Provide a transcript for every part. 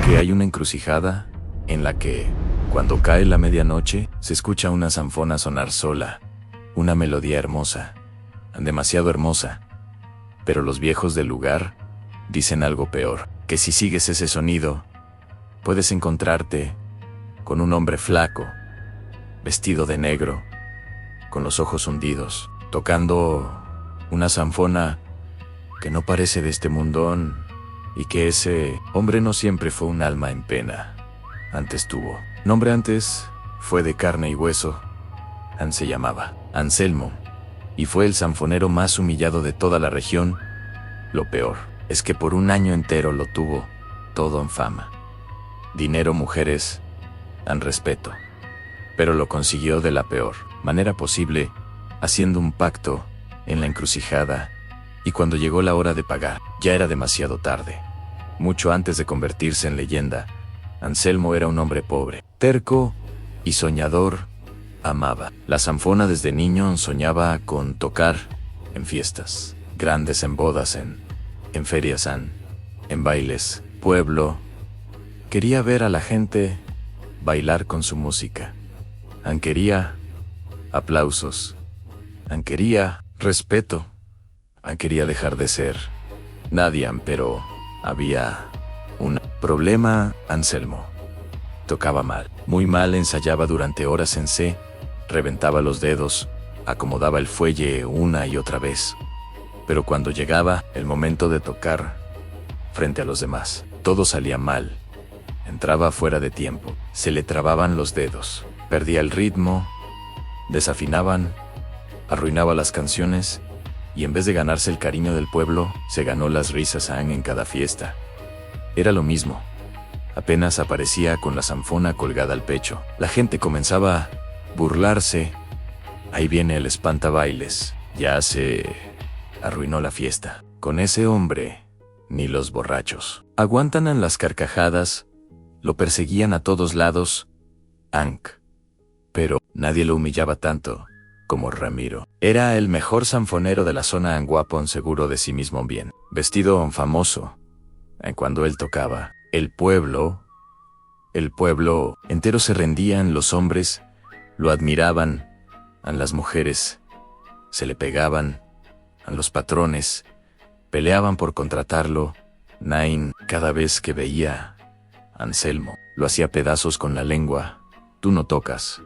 porque hay una encrucijada en la que, cuando cae la medianoche, se escucha una zanfona sonar sola, una melodía hermosa, demasiado hermosa. Pero los viejos del lugar dicen algo peor, que si sigues ese sonido, puedes encontrarte con un hombre flaco, vestido de negro, con los ojos hundidos, tocando una zanfona que no parece de este mundón, y que ese hombre no siempre fue un alma en pena. Antes tuvo nombre, antes fue de carne y hueso. Se llamaba Anselmo, y fue el zanfonero más humillado de toda la región. Lo peor es que por un año entero lo tuvo todo en fama. Dinero, mujeres, respeto. Pero lo consiguió de la peor manera posible, haciendo un pacto en la encrucijada, y cuando llegó la hora de pagar, ya era demasiado tarde. Mucho antes de convertirse en leyenda, Anselmo era un hombre pobre, terco y soñador. Amaba la zanfona desde niño, soñaba con tocar en fiestas grandes, en bodas, en ferias, en bailes, pueblo. Quería ver a la gente bailar con su música. Quería aplausos. Quería respeto. Quería dejar de ser nadie, pero había un problema. Anselmo tocaba mal, muy mal, ensayaba durante horas en C, reventaba los dedos, acomodaba el fuelle una y otra vez. Pero cuando llegaba el momento de tocar frente a los demás, todo salía mal. Entraba fuera de tiempo, se le trababan los dedos, perdía el ritmo, desafinaban, arruinaba las canciones, y en vez de ganarse el cariño del pueblo, se ganó las risas en cada fiesta. Era lo mismo. Apenas aparecía con la zanfona colgada al pecho, la gente comenzaba a burlarse. Ahí viene el espantabailes, ya se arruinó la fiesta. Con ese hombre, ni los borrachos aguantan en las carcajadas. Lo perseguían a todos lados. Pero nadie lo humillaba tanto como Ramiro. Era el mejor zanfonero de la zona, guapo, seguro de sí mismo, bien vestido, famoso. Cuando él tocaba, el pueblo entero se rendían. Los hombres lo admiraban, las mujeres se le pegaban, los patrones peleaban por contratarlo. Cada vez que veía a Anselmo, lo hacía pedazos con la lengua. Tú no tocas,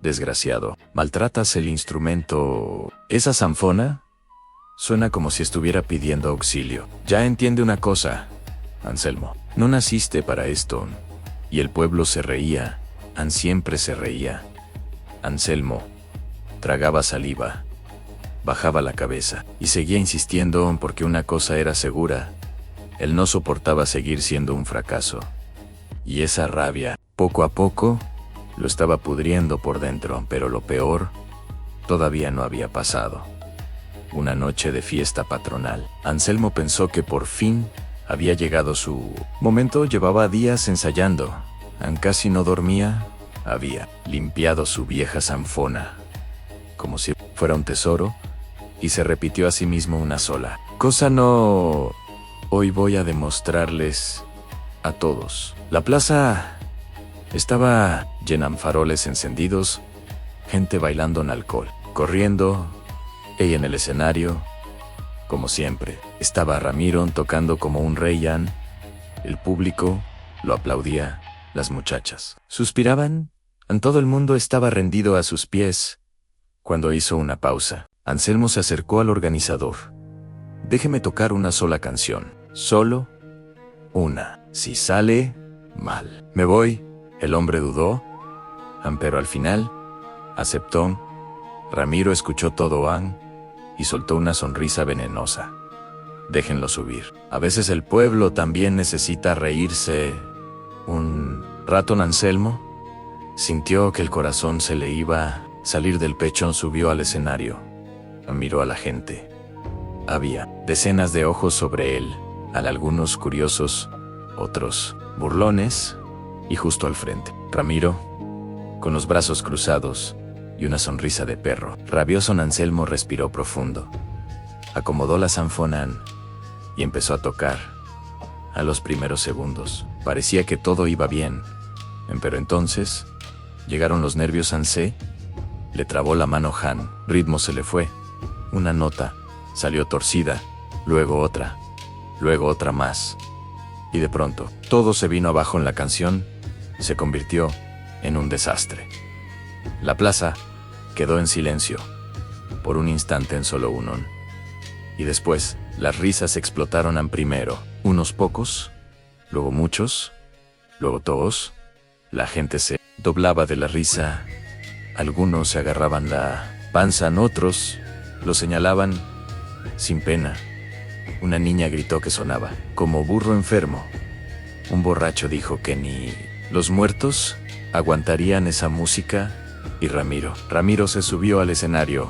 desgraciado. Maltratas el instrumento. Esa zanfona suena como si estuviera pidiendo auxilio. Ya entiende una cosa, Anselmo, no naciste para esto. Y el pueblo se reía. Siempre se reía. Anselmo tragaba saliva, bajaba la cabeza y seguía insistiendo, porque una cosa era segura: él no soportaba seguir siendo un fracaso. Y esa rabia, poco a poco, lo estaba pudriendo por dentro. Pero lo peor todavía no había pasado. Una noche de fiesta patronal, Anselmo pensó que por fin había llegado su momento. Llevaba días ensayando, casi no dormía. Había limpiado su vieja zanfona como si fuera un tesoro, y se repitió a sí mismo una sola cosa: no, hoy voy a demostrarles a todos. La plaza estaba llena de faroles encendidos, gente bailando en alcohol, corriendo, y en el escenario, como siempre, estaba Ramiro tocando como un rey. El público lo aplaudía, las muchachas suspiraban, todo el mundo estaba rendido a sus pies. Cuando hizo una pausa, Anselmo se acercó al organizador. Déjeme tocar una sola canción, solo una. Si sale mal, me voy. El hombre dudó, pero al final aceptó. Ramiro escuchó todo y soltó una sonrisa venenosa. Déjenlo subir. A veces el pueblo también necesita reírse un rato. Anselmo sintió que el corazón se le iba a salir del pecho. Subió al escenario, miró a la gente. Había decenas de ojos sobre él, algunos curiosos, otros burlones, y justo al frente, Ramiro, con los brazos cruzados y una sonrisa de perro. Rabioso, Anselmo respiró profundo, acomodó la zanfona y empezó a tocar. a los primeros segundos. Parecía que todo iba bien, pero entonces llegaron los nervios. Ansé le trabó la mano Han. Ritmo se le fue. Una nota salió torcida, luego otra más. Y de pronto, todo se vino abajo en la canción, se convirtió en un desastre. La plaza quedó en silencio, por un instante en solo uno. Y después, las risas explotaron primero, unos pocos, luego muchos, luego todos. La gente se doblaba de la risa. Algunos se agarraban la panza, otros lo señalaban sin pena. Una niña gritó que sonaba como burro enfermo. Un borracho dijo que ni los muertos aguantarían esa música. Y Ramiro se subió al escenario,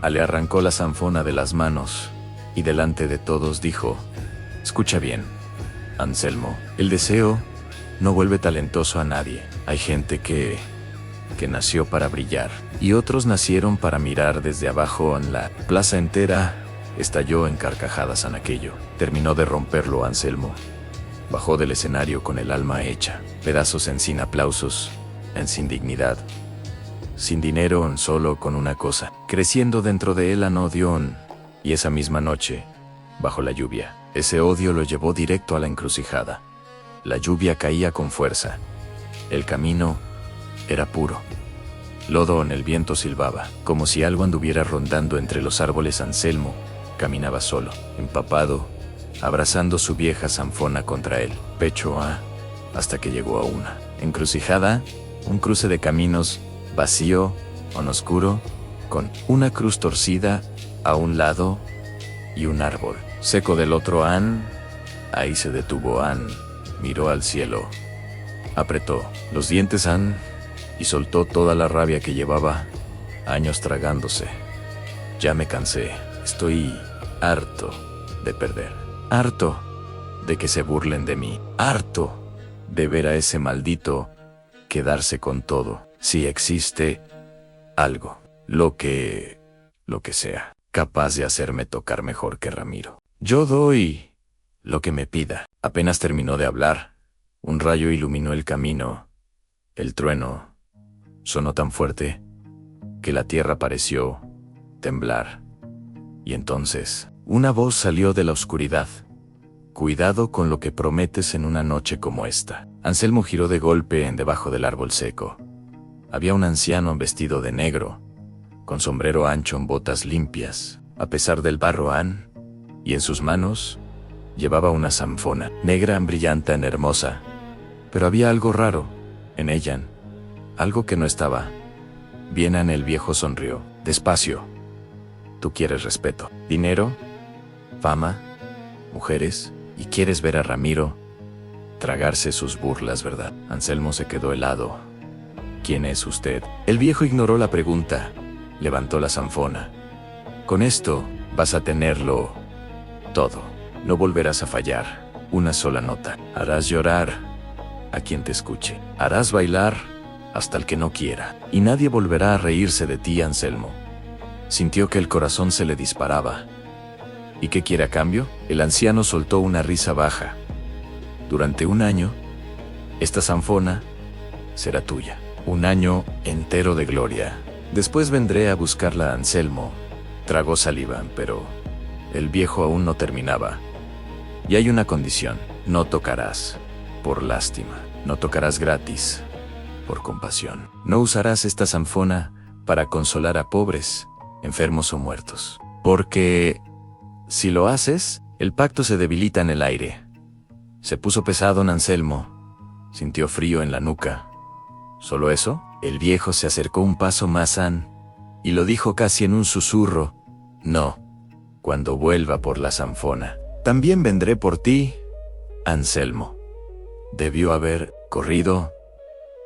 le arrancó la zanfona de las manos y delante de todos dijo: escucha bien, Anselmo, el deseo no vuelve talentoso a nadie. Hay gente que nació para brillar y otros nacieron para mirar desde abajo. En la plaza entera estalló en carcajadas en aquello. Terminó de romperlo Anselmo. Bajó del escenario con el alma hecha pedazos, sin aplausos, sin dignidad, sin dinero, solo con una cosa creciendo dentro de él, odio. Y esa misma noche, bajo la lluvia, ese odio lo llevó directo a la encrucijada. La lluvia caía con fuerza. El camino era puro lodo, el viento silbaba, como si algo anduviera rondando entre los árboles. Anselmo caminaba solo, empapado, abrazando su vieja zanfona contra el pecho, hasta que llegó a una encrucijada, un cruce de caminos, vacío, oscuro, con una cruz torcida a un lado y un árbol seco del otro. Ahí se detuvo. Miró al cielo, apretó los dientes y soltó toda la rabia que llevaba años tragándose. Ya me cansé, estoy harto de perder, harto de que se burlen de mí, harto de ver a ese maldito quedarse con todo. Si existe algo, lo que sea, capaz de hacerme tocar mejor que Ramiro, yo doy lo que me pida. Apenas terminó de hablar, un rayo iluminó el camino. El trueno sonó tan fuerte que la tierra pareció temblar. Y entonces, una voz salió de la oscuridad: cuidado con lo que prometes en una noche como esta. Anselmo giró de golpe debajo del árbol seco. Había un anciano vestido de negro, con sombrero ancho, botas limpias, a pesar del barro, y en sus manos llevaba una zanfona negra, brillante, hermosa. Pero había algo raro en ella, algo que no estaba bien. El viejo sonrió. Despacio. Tú quieres respeto, dinero, fama, mujeres, y quieres ver a Ramiro tragarse sus burlas, ¿verdad? Anselmo se quedó helado. ¿Quién es usted? El viejo ignoró la pregunta. Levantó la zanfona. Con esto vas a tenerlo todo. No volverás a fallar una sola nota. Harás llorar a quien te escuche. Harás bailar hasta el que no quiera. Y nadie volverá a reírse de ti. Anselmo sintió que el corazón se le disparaba. ¿Y qué quiere a cambio? El anciano soltó una risa baja. Durante un año, esta zanfona será tuya. Un año entero de gloria. Después vendré a buscarla. Anselmo tragó saliva, pero el viejo aún no terminaba. Y hay una condición: no tocarás por lástima, no tocarás gratis, por compasión. No usarás esta zanfona para consolar a pobres, enfermos o muertos. Porque si lo haces, el pacto se debilita en el aire. Se puso pesado Anselmo. Sintió frío en la nuca. ¿Solo eso? El viejo se acercó un paso más y lo dijo casi en un susurro: no. Cuando vuelva por la zanfona, también vendré por ti. Anselmo debió haber corrido,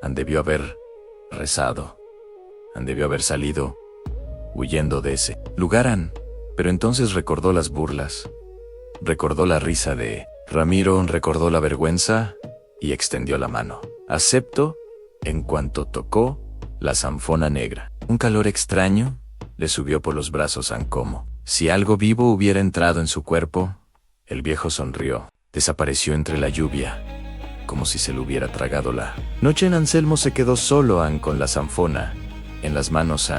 debió haber rezado, debió haber salido huyendo de ese lugar. Pero entonces recordó las burlas, recordó la risa de Ramiro, recordó la vergüenza y extendió la mano. Acepto. En cuanto tocó la zanfona negra, un calor extraño le subió por los brazos, como si algo vivo hubiera entrado en su cuerpo. El viejo sonrió. desapareció entre la lluvia, como si se lo hubiera tragado la noche. Anselmo se quedó solo con la zanfona en las manos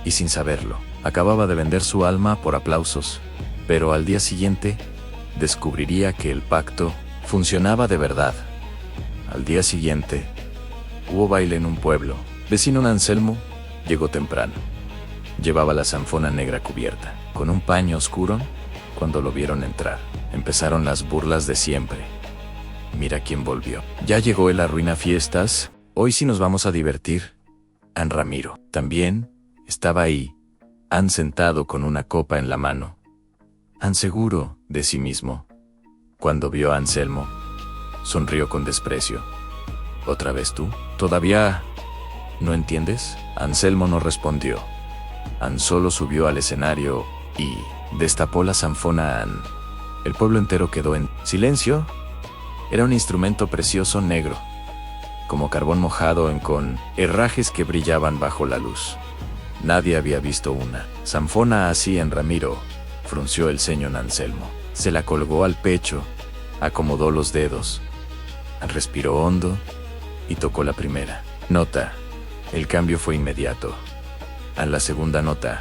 y sin saberlo, acababa de vender su alma por aplausos, pero al día siguiente descubriría que el pacto funcionaba de verdad. Al día siguiente hubo baile en un pueblo vecino. Anselmo llegó temprano. Llevaba la zanfona negra cubierta con un paño oscuro. Cuando lo vieron entrar, empezaron las burlas de siempre. Mira quién volvió. Ya llegó el arruina fiestas. Hoy sí nos vamos a divertir. Ramiro también estaba ahí, sentado con una copa en la mano, seguro de sí mismo. Cuando vio a Anselmo, sonrió con desprecio. ¿Otra vez tú? ¿Todavía no entiendes? Anselmo no respondió. Solo subió al escenario y destapó la zanfona. El pueblo entero quedó en silencio. Era un instrumento precioso negro, como carbón mojado con herrajes que brillaban bajo la luz. Nadie había visto una zanfona así. Ramiro frunció el ceño. Anselmo se la colgó al pecho, acomodó los dedos, respiró hondo y tocó la primera nota. El cambio fue inmediato. A la segunda nota,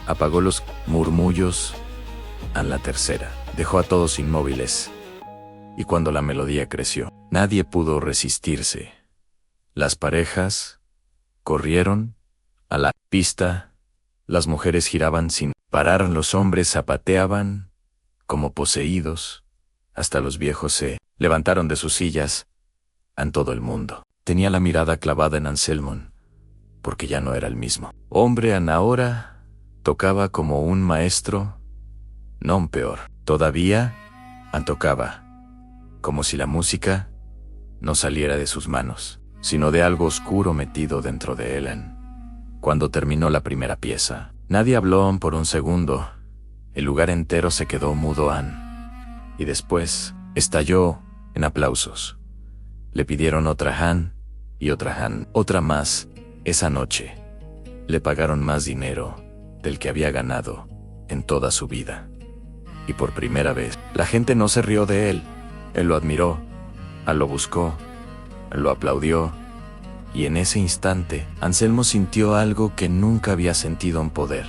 apagó los murmullos. A la tercera, dejó a todos inmóviles. Y cuando la melodía creció, nadie pudo resistirse. Las parejas corrieron a la pista, las mujeres giraban sin parar, los hombres zapateaban como poseídos, hasta los viejos se levantaron de sus sillas. Todo el mundo tenía la mirada clavada en Anselmo, porque ya no era el mismo hombre. Ahora tocaba como un maestro, no peor. Todavía tocaba como si la música no saliera de sus manos, sino de algo oscuro metido dentro de él. Cuando terminó la primera pieza, nadie habló por un segundo. El lugar entero se quedó mudo. Y después estalló en aplausos. Le pidieron otra y otra más. Esa noche le pagaron más dinero del que había ganado en toda su vida. Y por primera vez, la gente no se rió de él. Él lo admiró, lo buscó, lo aplaudió. Y en ese instante, Anselmo sintió algo que nunca había sentido: un poder.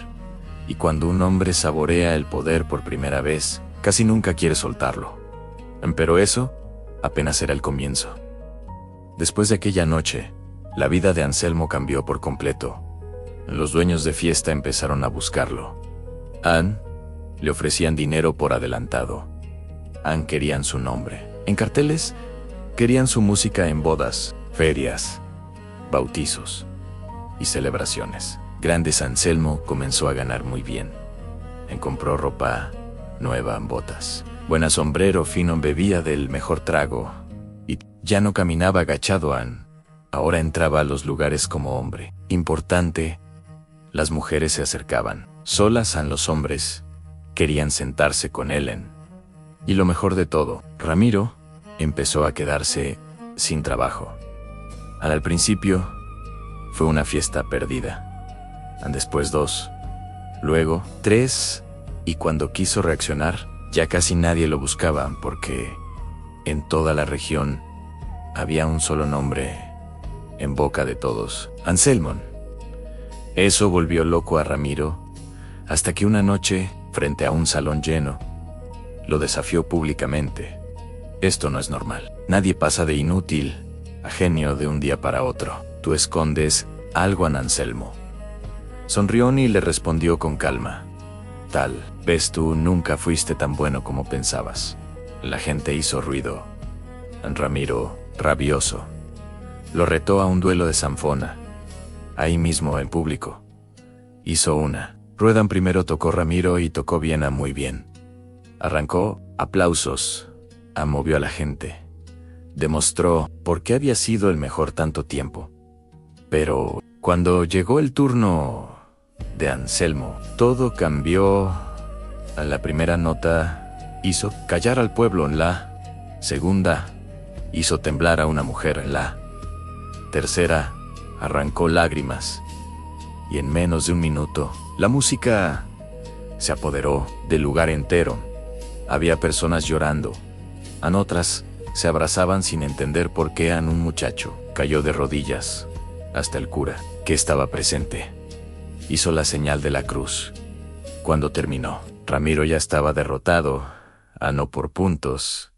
Y cuando un hombre saborea el poder por primera vez, casi nunca quiere soltarlo. Pero eso apenas era el comienzo. Después de aquella noche, la vida de Anselmo cambió por completo. Los dueños de fiesta empezaron a buscarlo. Le ofrecían dinero por adelantado. Querían su nombre en carteles, querían su música en bodas, ferias, bautizos y celebraciones grandes. Anselmo comenzó a ganar muy bien. Compró ropa nueva, botas, buen sombrero fino, bebía del mejor trago y ya no caminaba agachado. Ahora entraba a los lugares como hombre importante. Las mujeres se acercaban solas. Los hombres querían sentarse con él. Y lo mejor de todo, Ramiro empezó a quedarse sin trabajo. Al principio fue una fiesta perdida. Después 2, luego 3, y cuando quiso reaccionar, ya casi nadie lo buscaba, porque en toda la región había un solo nombre en boca de todos: Anselmo. Eso volvió loco a Ramiro, hasta que una noche, frente a un salón lleno, lo desafió públicamente. Esto no es normal. Nadie pasa de inútil a genio de un día para otro. Tú escondes algo, Anselmo. Sonrió y le respondió con calma: tal vez tú nunca fuiste tan bueno como pensabas. La gente hizo ruido. Ramiro, rabioso, lo retó a un duelo de zanfona. Ahí mismo, en público. Hizo una rueda. Primero tocó Ramiro y tocó bien, muy bien. Arrancó aplausos, movió a la gente. Demostró por qué había sido el mejor tanto tiempo. Pero cuando llegó el turno de Anselmo, todo cambió. A la primera nota hizo callar al pueblo. En la segunda hizo temblar a una mujer. En la tercera arrancó lágrimas. Y en menos de un minuto, la música se apoderó del lugar entero. Había personas llorando, En otras, se abrazaban sin entender por qué. Un muchacho cayó de rodillas. Hasta el cura, que estaba presente, hizo la señal de la cruz. Cuando terminó, Ramiro ya estaba derrotado, no por puntos,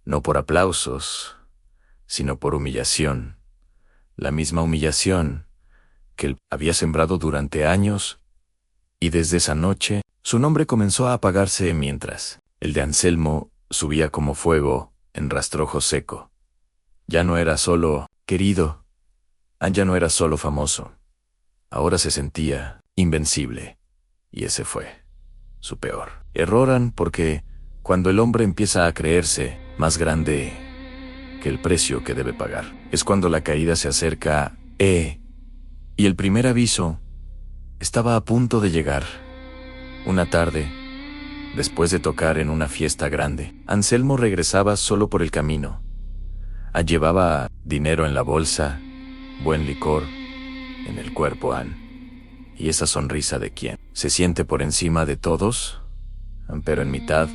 no por aplausos, sino por humillación. La misma humillación que él había sembrado durante años, y desde esa noche, su nombre comenzó a apagarse mientras el de Anselmo subía como fuego en rastrojo seco. Ya no era solo querido, ya no era solo famoso. Ahora se sentía invencible, y ese fue su peor error, porque cuando el hombre empieza a creerse más grande que el precio que debe pagar, es cuando la caída se acerca, y el primer aviso estaba a punto de llegar. Una tarde, después de tocar en una fiesta grande, Anselmo regresaba solo por el camino. Llevaba dinero en la bolsa, buen licor en el cuerpo, y esa sonrisa de quien se siente por encima de todos. Pero en mitad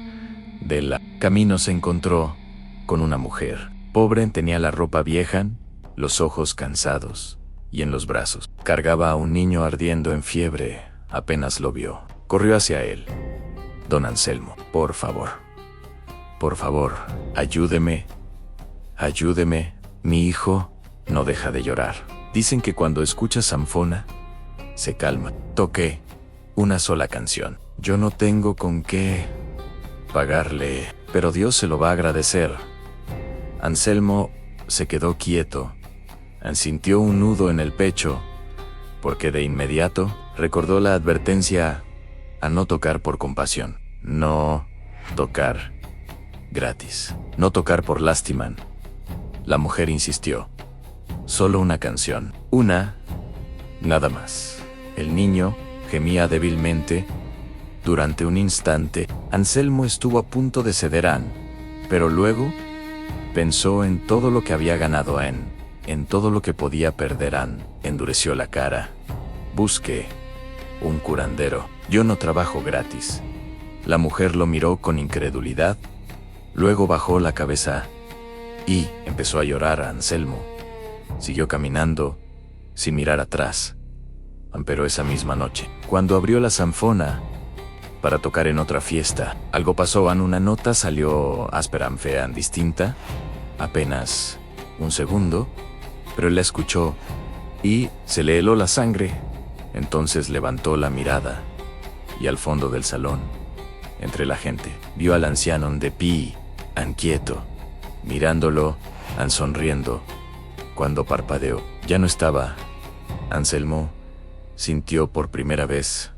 del camino se encontró con una mujer. Pobre, tenía la ropa vieja, los ojos cansados, y en los brazos cargaba a un niño ardiendo en fiebre. Apenas lo vio, corrió hacia él. Don Anselmo, por favor, ayúdeme, mi hijo no deja de llorar. Dicen que cuando escucha sanfona, se calma. Toqué una sola canción. Yo no tengo con qué pagarle, pero Dios se lo va a agradecer. Anselmo se quedó quieto. Sintió un nudo en el pecho, porque de inmediato recordó la advertencia a no tocar por compasión, no tocar gratis, no tocar por lástima. La mujer insistió. Solo una canción, una, nada más. El niño gemía débilmente. Durante un instante, Anselmo estuvo a punto de ceder, pero luego pensó en todo lo que había ganado, en todo lo que podía perder. Endureció la cara. Busqué un curandero. Yo no trabajo gratis. La mujer lo miró con incredulidad. Luego bajó la cabeza y empezó a llorar. Anselmo siguió caminando sin mirar atrás. Pero esa misma noche, cuando abrió la sanfona para tocar en otra fiesta, algo pasó. Una nota salió áspera, fea, distinta. Apenas un segundo, pero él la escuchó y se le heló la sangre. Entonces levantó la mirada y al fondo del salón, entre la gente, vio al anciano de pie, quieto, mirándolo, sonriendo. Cuando parpadeó, ya no estaba. Anselmo sintió por primera vez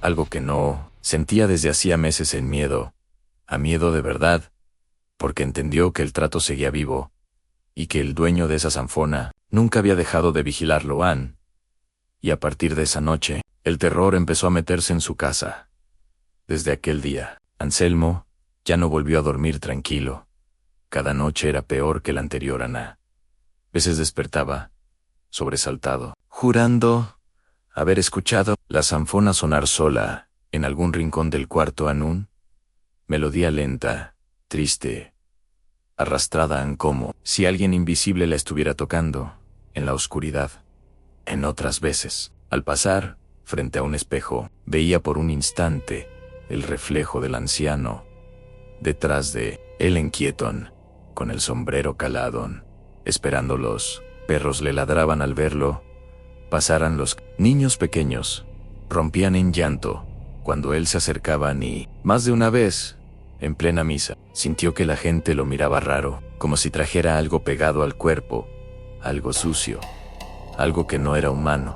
algo que no sentía desde hacía meses, en miedo, miedo de verdad, porque entendió que el trato seguía vivo y que el dueño de esa sanfona nunca había dejado de vigilarlo. Y a partir de esa noche, el terror empezó a meterse en su casa. Desde aquel día, Anselmo ya no volvió a dormir tranquilo. Cada noche era peor que la anterior. Veces despertaba, sobresaltado, jurando haber escuchado la sanfona sonar sola en algún rincón del cuarto. Una melodía lenta, triste, arrastrada, como si alguien invisible la estuviera tocando en la oscuridad. En otras veces, al pasar frente a un espejo, veía por un instante el reflejo del anciano detrás de él, inquieto, con el sombrero calado, esperando. Los perros le ladraban al verlo. Pasaran los niños pequeños, rompían en llanto cuando él se acercaba, y más de una vez, en plena misa, sintió que la gente lo miraba raro, como si trajera algo pegado al cuerpo, algo sucio, algo que no era humano.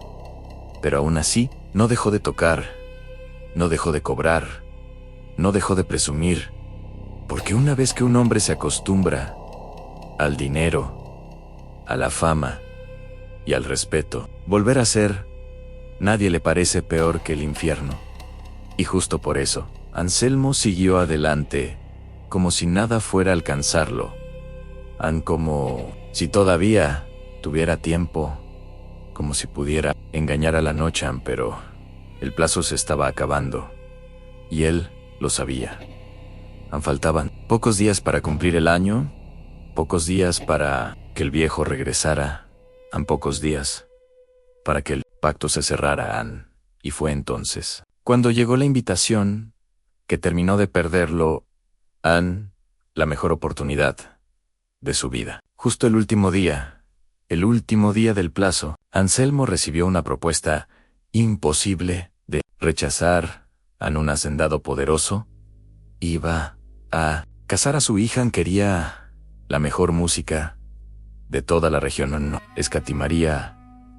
Pero aún así, no dejó de tocar, no dejó de cobrar, no dejó de presumir, porque una vez que un hombre se acostumbra al dinero, a la fama y al respeto, volver a ser nadie le parece peor que el infierno. Y justo por eso, Anselmo siguió adelante, como si nada fuera a alcanzarlo, como si todavía tuviera tiempo, como si pudiera engañar a la noche, pero el plazo se estaba acabando, y él lo sabía. Faltaban pocos días para cumplir el año, pocos días para que el viejo regresara, pocos días para que el pacto se cerrara. Y fue entonces cuando llegó la invitación, que terminó de perderlo, la mejor oportunidad de su vida. Justo el último día del plazo, Anselmo recibió una propuesta imposible de rechazar a un hacendado poderoso. Iba a casar a su hija, quería la mejor música de toda la región, no escatimaría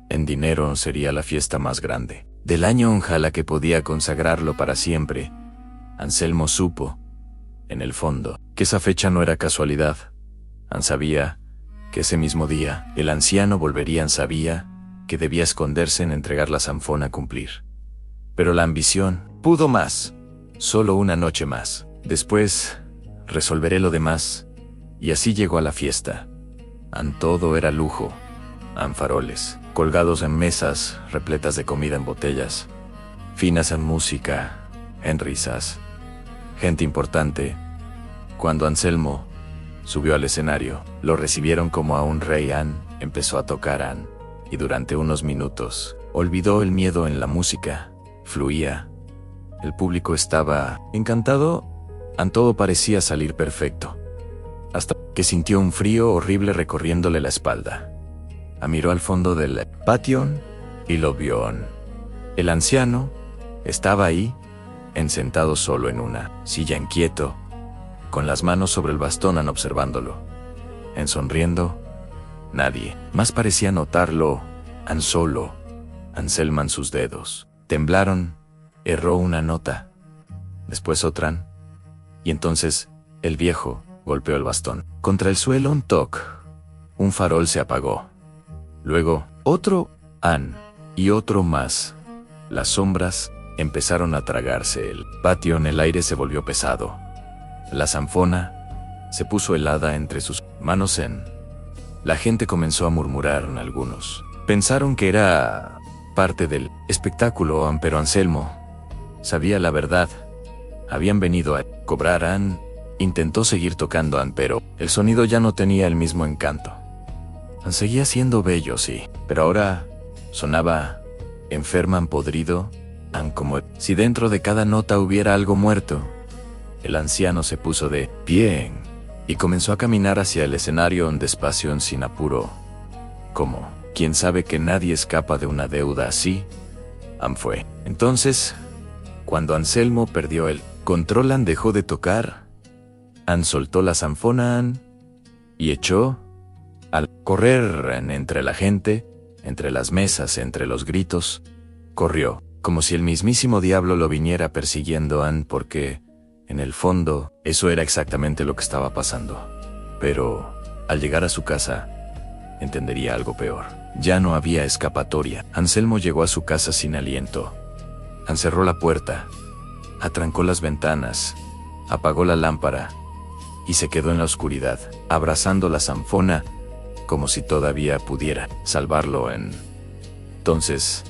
en dinero, sería la fiesta más grande del año, ojalá que podía consagrarlo para siempre. Anselmo supo, en el fondo, que esa fecha no era casualidad. Sabía que ese mismo día el anciano volvería. Sabía que debía esconderse en entregar la zanfona a cumplir. Pero la ambición pudo más. Solo una noche más. Después resolveré lo demás. Y así llegó a la fiesta. Todo era lujo. Faroles colgados en mesas repletas de comida en botellas, finas en música, en risas, gente importante. Cuando Anselmo subió al escenario, lo recibieron como a un rey. Empezó a tocar y durante unos minutos olvidó el miedo en la música. Fluía. El público estaba encantado. Todo parecía salir perfecto. Hasta que sintió un frío horrible recorriéndole la espalda. Miró al fondo del patio y lo vio. El anciano estaba ahí, sentado solo en una silla, inquieto, con las manos sobre el bastón, observándolo. Sonriendo. Nadie más parecía notarlo. Solo Anselmo. Sus dedos temblaron. Erró una nota, después otra, y entonces el viejo golpeó el bastón contra el suelo. Un toc. Un farol se apagó. Luego, otro, y otro más. Las sombras empezaron a tragarse el patio. El aire se volvió pesado. La zanfona se puso helada entre sus manos. La gente comenzó a murmurar. Algunos pensaron que era parte del espectáculo, pero Anselmo sabía la verdad. Habían venido a cobrar. Intentó seguir tocando, pero el sonido ya no tenía el mismo encanto. Seguía siendo bello, sí, pero ahora sonaba enferma, podrido, como si dentro de cada nota hubiera algo muerto. El anciano se puso de pie y comenzó a caminar hacia el escenario despacio, sin apuro. Como quien sabe que nadie escapa de una deuda así. Fue entonces cuando Anselmo perdió el control. Dejó de tocar. Soltó la zanfona y echó al correr entre la gente, entre las mesas, entre los gritos. Corrió, como si el mismísimo diablo lo viniera persiguiendo, porque, en el fondo, eso era exactamente lo que estaba pasando. Pero, al llegar a su casa, entendería algo peor. Ya no había escapatoria. Anselmo llegó a su casa sin aliento. Cerró la puerta, atrancó las ventanas, apagó la lámpara, y se quedó en la oscuridad, abrazando la zanfona, como si todavía pudiera salvarlo. Entonces,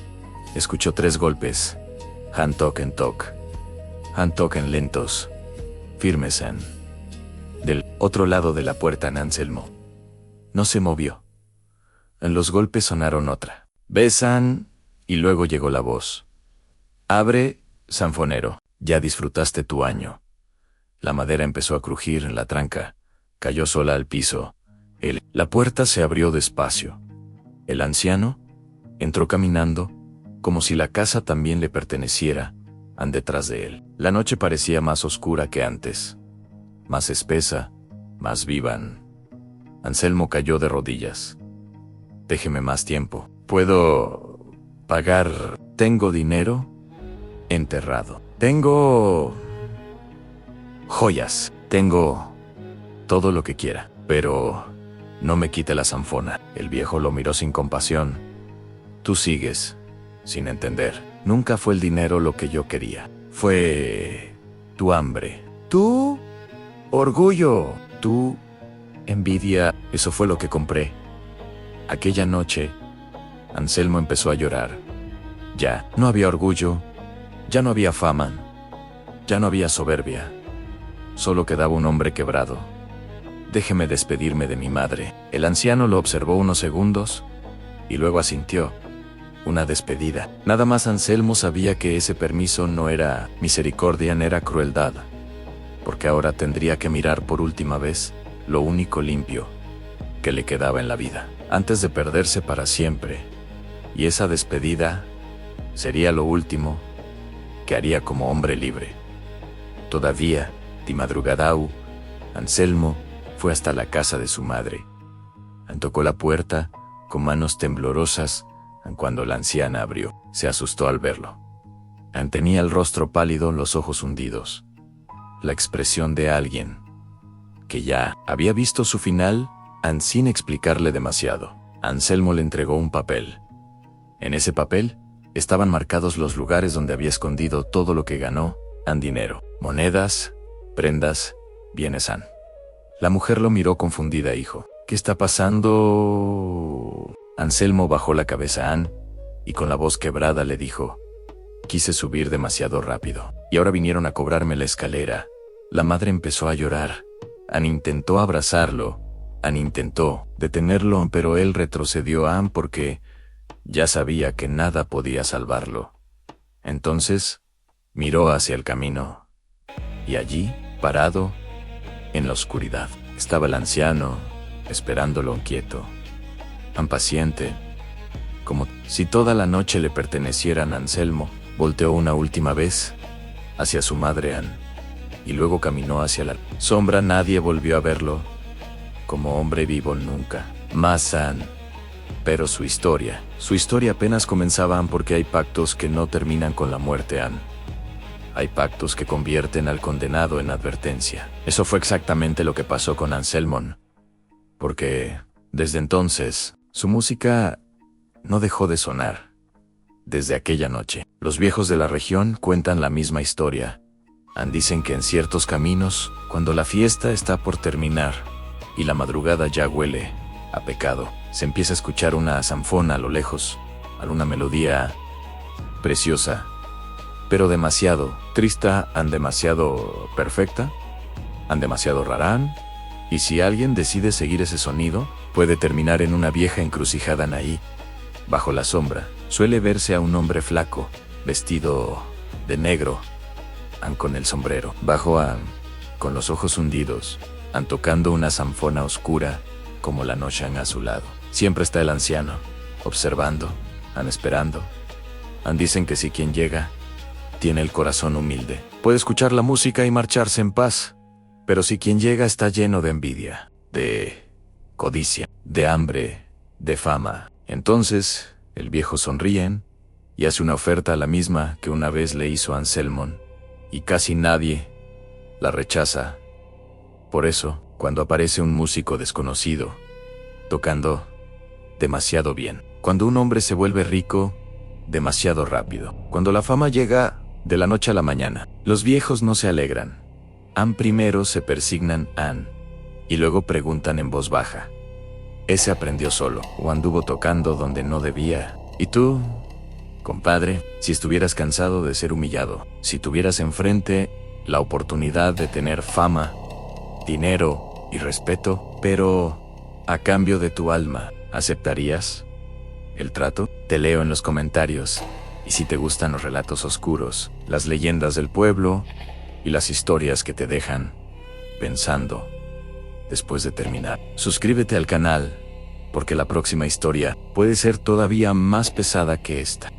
escuchó 3 golpes. Toquen, toquen lentos, firmes. Del otro lado de la puerta, Anselmo no se movió. Los golpes sonaron otra vez, y luego llegó la voz. Abre, zanfonero, ya disfrutaste tu año. La madera empezó a crujir en la tranca, cayó sola al piso. La puerta se abrió despacio. El anciano entró caminando, como si la casa también le perteneciera, detrás de él. La noche parecía más oscura que antes, más espesa, más viva. Anselmo cayó de rodillas. Déjeme más tiempo. ¿Puedo pagar? Tengo dinero enterrado. Tengo joyas. Tengo todo lo que quiera. Pero no me quite la zanfona. El viejo lo miró sin compasión. Tú sigues sin entender. Nunca fue el dinero lo que yo quería. Fue tu hambre. Tu orgullo. Tu envidia. Eso fue lo que compré. Aquella noche, Anselmo empezó a llorar. Ya no había orgullo. Ya no había fama. Ya no había soberbia. solo quedaba un hombre quebrado. Déjeme despedirme de mi madre. El anciano lo observó unos segundos y luego asintió. Una despedida. Nada más Anselmo sabía que ese permiso no era misericordia, era crueldad, porque ahora tendría que mirar por última vez lo único limpio que le quedaba en la vida, antes de perderse para siempre. Y esa despedida sería lo último que haría como hombre libre. Todavía, de madrugadau, Anselmo fue hasta la casa de su madre. Tocó la puerta con manos temblorosas. Cuando la anciana abrió, se asustó al verlo. Tenía el rostro pálido, los ojos hundidos. La expresión de alguien que ya había visto su final, sin explicarle demasiado. Anselmo le entregó un papel. En ese papel estaban marcados los lugares donde había escondido todo lo que ganó, dinero, monedas, prendas, bienes. La mujer lo miró confundida. Hijo, ¿qué está pasando? Anselmo bajó la cabeza y con la voz quebrada le dijo: quise subir demasiado rápido, y ahora vinieron a cobrarme la escalera. La madre empezó a llorar. Intentó abrazarlo, intentó detenerlo, pero él retrocedió porque ya sabía que nada podía salvarlo. Entonces, miró hacia el camino, y allí, parado, en la oscuridad, estaba el anciano, esperándolo quieto, impaciente, como si toda la noche le pertenecieran a Anselmo. Volteó una última vez hacia su madre y luego caminó hacia la sombra. Nadie volvió a verlo como hombre vivo nunca más. Pero su historia apenas comenzaba, porque hay pactos que no terminan con la muerte. Hay pactos que convierten al condenado en advertencia. Eso fue exactamente lo que pasó con Anselmo, porque desde entonces su música no dejó de sonar. Desde aquella noche, los viejos de la región cuentan la misma historia. Dicen que en ciertos caminos, cuando la fiesta está por terminar y la madrugada ya huele a pecado, se empieza a escuchar una zanfona a lo lejos, alguna melodía preciosa, pero demasiado triste, demasiado perfecta, demasiado rara. Y si alguien decide seguir ese sonido, puede terminar en una vieja encrucijada. Ahí, bajo la sombra, suele verse a un hombre flaco, vestido de negro, con el sombrero bajo, con los ojos hundidos, tocando una zanfona oscura como la noche a su lado. Siempre está el anciano, observando, esperando. Dicen que si quien llega tiene el corazón humilde, puede escuchar la música y marcharse en paz. Pero si quien llega está lleno de envidia, de codicia, de hambre, de fama, entonces el viejo sonríe y hace una oferta, la misma que una vez le hizo a Anselmo, y casi nadie la rechaza. Por eso, cuando aparece un músico desconocido, tocando demasiado bien, cuando un hombre se vuelve rico demasiado rápido, cuando la fama llega de la noche a la mañana, los viejos no se alegran. Primero se persignan y luego preguntan en voz baja: ¿ese aprendió solo o anduvo tocando donde no debía? ¿Y tú, compadre, si estuvieras cansado de ser humillado, si tuvieras enfrente la oportunidad de tener fama, dinero y respeto, pero a cambio de tu alma, ¿aceptarías el trato? Te leo en los comentarios, y si te gustan los relatos oscuros, las leyendas del pueblo y las historias que te dejan pensando después de terminar, suscríbete al canal, porque la próxima historia puede ser todavía más pesada que esta.